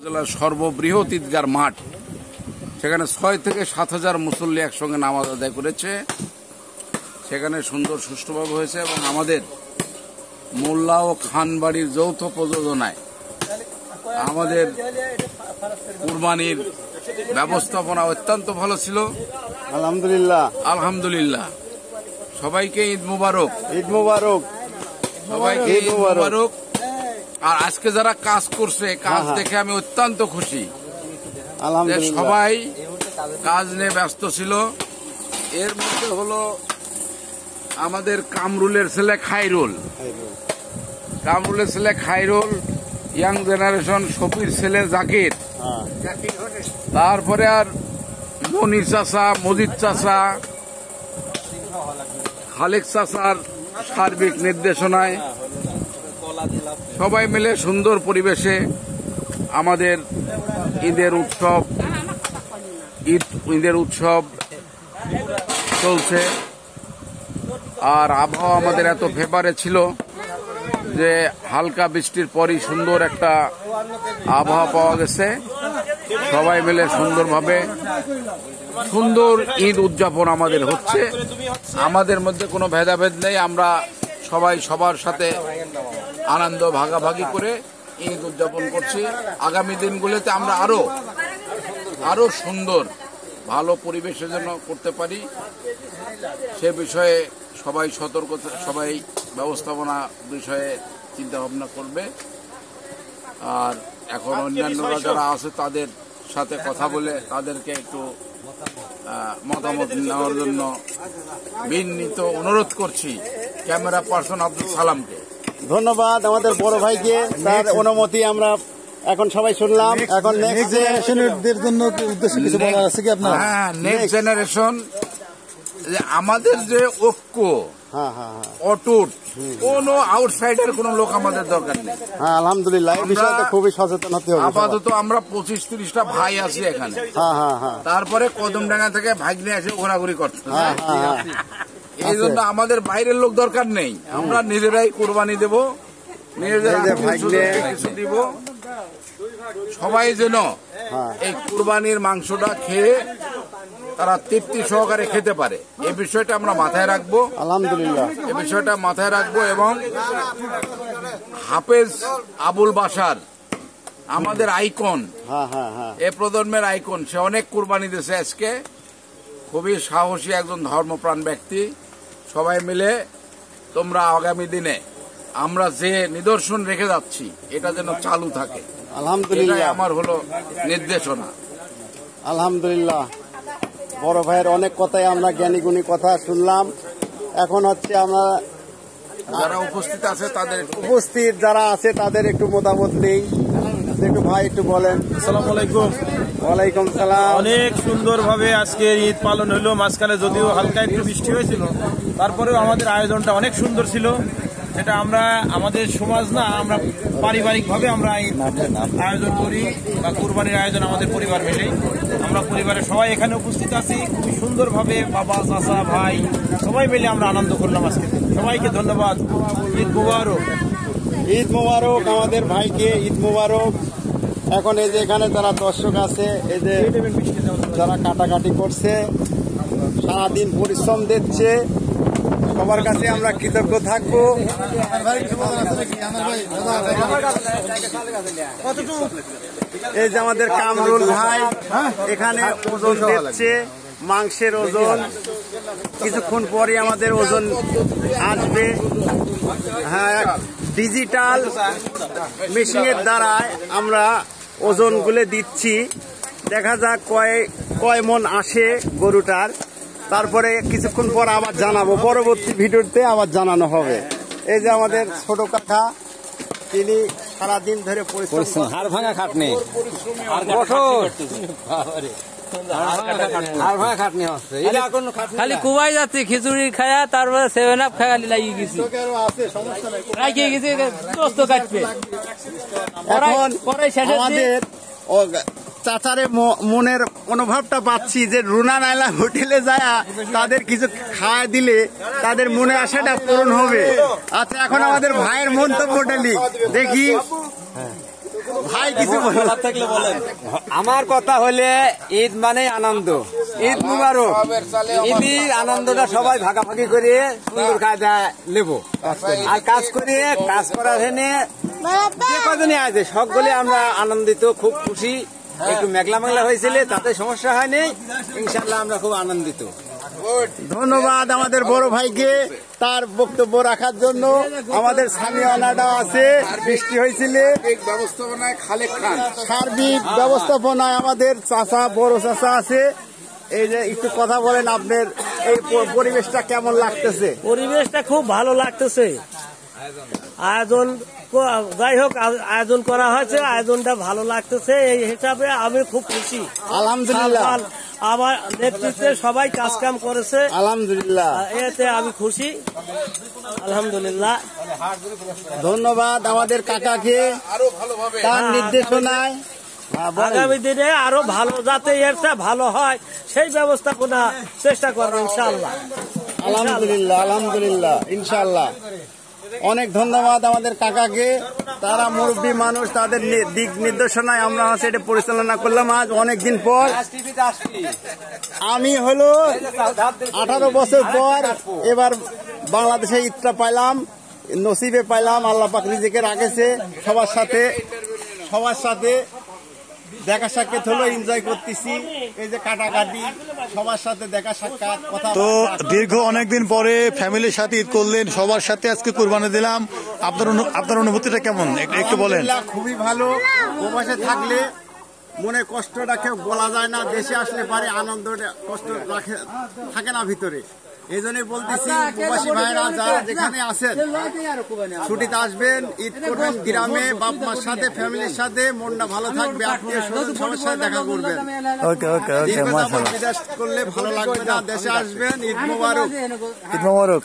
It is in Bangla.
জেলার সর্ববৃহৎ ঈদগার মাঠ, সেখানে ৬ থেকে ৭,০০০ মুসল্লি একসঙ্গে নামাজ আদায় করেছে। সেখানে সুন্দর সুষ্ঠুভাবে হয়েছে এবং আমাদের মোল্লা ও খান বাড়ির যৌথ প্রযোজনায় আমাদের কুরবানির ব্যবস্থাপনা অত্যন্ত ভালো ছিল। আলহামদুলিল্লাহ আলহামদুলিল্লাহ। সবাইকে ঈদ মুবারক। ঈদ মুবারক সবাইকে ঈদ মুবারক। আর আজকে যারা কাজ করছে, কাজ দেখে আমি অত্যন্ত খুশি। আলহামদুলিল্লাহ সবাই কাজ নিয়ে ব্যস্ত ছিল। এর মধ্যে হলো আমাদের কামরুলের ছেলে খাইরুল, ইয়াং জেনারেশন শফির ছেলে জাকির, তারপরে আর মনির চাচা, মজিদ চাচা, খালেক চাচার সার্বিক নির্দেশনায় সবাই মিলে সুন্দর পরিবেশে আমাদের ঈদের উৎসব চলছে। আর আবহাওয়া আমাদের এত ফেভারে ছিল যে হালকা বৃষ্টির পরই সুন্দর একটা আবহাওয়া পাওয়া গেছে। সবাই মিলে সুন্দরভাবে সুন্দর ঈদ উদযাপন আমাদের হচ্ছে। আমাদের মধ্যে কোনো ভেদাভেদ নেই, আমরা সবাই সবার সাথে আনন্দ ভাগাভাগি করে ঈদ উদযাপন করছি। আগামী দিনগুলোতে আমরা আরো সুন্দর ভালো পরিবেশের জন্য করতে পারি সে বিষয়ে সবাই সবাই ব্যবস্থাপনা বিষয়ে চিন্তা ভাবনা করবে। আর এখন অন্যান্যরা যারা আছে তাদের সাথে কথা বলে তাদেরকে একটু মতামত নেওয়ার জন্য বিনীত অনুরোধ করছি ক্যামেরা পার্সন আব্দুল সালামকে। ধন্যবাদ আমাদের বড় ভাইকে, তার অনুমতি আমরা এখন সবাই শুনলাম। এখন নেক্সট জেনারেশনের জন্য উদ্দেশ্য কিছু বলার আছে কি আপনার? হ্যাঁ, নেক্সট জেনারেশন আমাদের যে ঐক্য অটুট, কোন আউটসাইডের কোন লোক আমাদের দরকার নেই। হ্যাঁ আলহামদুলিল্লাহ, এই বিষয়ে খুবই সচেতন হতে হবে। আপাতত আমরা 25-30টা ভাই আছি এখানে। তারপরে কদমডাঙ্গা থেকে ভাগ্নে এসে ঘোরাঘুরি করতে, এই জন্য আমাদের বাইরের লোক দরকার নেই। আমরা নিজেরাই কোরবানি দেব, নিজেদের কিছু দিব। সবাই যেন এই কুরবানির মাংসটা খেয়ে তারা তৃপ্তি সহকারে খেতে পারে, এই বিষয়টা আমরা মাথায় রাখবো। আলহামদুলিল্লাহ, এই বিষয়টা মাথায় রাখবো। এবং হাফেজ আবুল বাশার আমাদের আইকন, এ প্রজন্মের আইকন, সে অনেক কুরবানি দিয়েছে। আজকে খুবই সাহসী একজন ধর্মপ্রাণ ব্যক্তি। সবাই মিলে তোমরা আগামী দিনে আমরা যে নিদর্শন রেখে যাচ্ছি এটা যেন চালু থাকে। আলহামদুলিল্লাহ, আমার হলো নির্দেশনা। আলহামদুলিল্লাহ, বড় ভাইয়ের অনেক কথাই আমরা জ্ঞানী গুণী কথা শুনলাম। এখন হচ্ছে আমরা যারা উপস্থিত যারা আছে তাদের একটু মতামত নেই। একটু ভাই একটু বলেন। আসসালামু আলাইকুম। ওয়ালাইকুম সালাম। অনেক সুন্দরভাবে আজকে ঈদ পালন হলো। মাঝখানে যদিও হালকা একটু বৃষ্টি হয়েছিল, তারপরেও আমাদের আয়োজনটা অনেক সুন্দর ছিল। যেটা আমরা আমাদের সমাজ না, আমরা পারিবারিকভাবে আমরা আয়োজন করি বা কুরবানির আয়োজন আমাদের পরিবার মিলে, আমরা পরিবারের সবাই এখানে উপস্থিত আছি। খুবই সুন্দরভাবে বাবা, চাচা, ভাই সবাই মিলে আমরা আনন্দ করলাম আজকে। সবাইকে ধন্যবাদ। ঈদ মুবারক। ঈদ মুবারক আমাদের ভাইকে, ঈদ মুবারক। এখন এই যে এখানে যারা দর্শক আছে, এই যে যারা কাটাকাটি করছে, সারাদিন পরিশ্রম দিচ্ছে, সবার কাছে আমরা কৃতজ্ঞ থাকবো। এই যে আমাদের কামরুল ভাই এখানে ওজন দিচ্ছে, মাংসের ওজন। কিছুক্ষণ পরে আমাদের ওজন আসবে। হ্যাঁ, ডিজিটাল মেশিনের দ্বারা আমরা ওজনগুলো দিচ্ছি। দেখা যাক কয় মন আসে গরুটার। তারপরে কিছুক্ষণ পর আবার জানাবো, পরবর্তী ভিডিওতে আবার জানানো হবে। এই যে আমাদের ছোট কাকা, তিনি সারাদিন ধরে পরিশ্রম, হাড় ভাঙা খাটনি, খালি কুবাই যাচ্ছে খিচুড়ি খায়া, তারপরে 7 আপ খালি লাগিয়ে গেছি, লাগিয়ে গেছি দোস্ত কাটবে। এখন আমাদের চাচারে মনের অনুভবটা পাচ্ছি যে রুনা নাইলা হোটেলে যায় তাদের কিছু খাওয়া দিলে তাদের মনে আশাটা পূরণ হবে। আচ্ছা, এখন আমাদের ভাইয়ের মন্তব্যটা দেখি। ভাই কিছু বলেন। আমার কথা হলে ঈদ মানে আনন্দ, ঈদ মুবারক। ঈদের আনন্দটা সবাই ভাগাভাগি করে সুন্দর কায়দায় নেব, আর কাজ করে কাজ করার জন্য যে কজনই আছে সকলে আমরা আনন্দিত, খুব খুশি। একটু মেঘলা মেঘলা হয়েছিল, তাতে সমস্যা হয়নি, ইনশাল্লাহ আমরা খুব আনন্দিত। ধন্যবাদ আমাদের বড় ভাইকে তার বক্তব্য রাখার জন্য। আমাদের সামিয়ানাটা আছে, বৃষ্টি হয়েছিল, ব্যবস্থাপনায় খালেক খান, সার্বিক ব্যবস্থাপনায় আমাদের চাচা, বড় চাচা আছে। এই যে একটু কথা বলেন, আপনার এই পরিবেশটা কেমন লাগতেছে? পরিবেশটা খুব ভালো লাগতেছে। আয়োজন যাই হোক আয়োজন করা হয়েছে, আয়োজনটা ভালো লাগতেছে, এই হিসাবে আমি খুব খুশি। আলহামদুলিল্লাহ, আমার নেতৃত্বে সবাই কাজ কাম করেছে, আলহামদুলিল্লাহ, এতে আমি খুশি, আলহামদুলিল্লাহ। ধন্যবাদ আমাদের কাকাকে তার নির্দেশনায়। আগামী দিনে আরো ভালো, যাতে এরটা ভালো হয় সেই ব্যবস্থাপনা চেষ্টা করবো ইনশাআল্লাহ। আলহামদুলিল্লাহ, আলহামদুলিল্লাহ, ইনশাআল্লাহ। অনেক ধন্যবাদ আমাদের কাকাকে, তারা মুরব্বী মানুষ, তাদের দিক নির্দেশনায় আমরা সেটা পরিচালনা করলাম আজ অনেকদিন পর। আমি হলো 18 বছর পর এবার বাংলাদেশে ঈদটা পাইলাম, নসিবে পাইলাম, আল্লাহ পাক রিজিকে রাখেছে। সবার সাথে দেখা সাক্ষাৎ হলো, এনজয় করতেছি। এই যে কাটাকাটি, সবার সাথে দেখা সাক্ষাৎ, কথা। তো দীর্ঘ অনেকদিন পরে ফ্যামিলির সাথে ঈদ করলেন, সবার সাথে আজকে কুরবানি দিলাম। আপনার অনুভূতিটা কেমন একটু বলেন। খুবই ভালো। প্রবাসে থাকলে মনে কষ্টটা কেউ বলা যায় না, দেশে আসলে পারে আনন্দটা, কষ্ট থাকে না ভিতরে। এই জন্যই বলতেছি, প্রবাসী ভাইরা যারা যেখানে আছেন, ছুটিতে আসবেন, ঈদ করবেন গ্রামে, বাপ মার সাথে, ফ্যামিলির সাথে, মনটা ভালো থাকবে, আত্মীয় স্বজন সবার সাথে দেখা করবেন। বিদেশ করলে ভালো লাগবে না, দেশে আসবেন। ঈদ মোবারক। ঈদ মোবারক।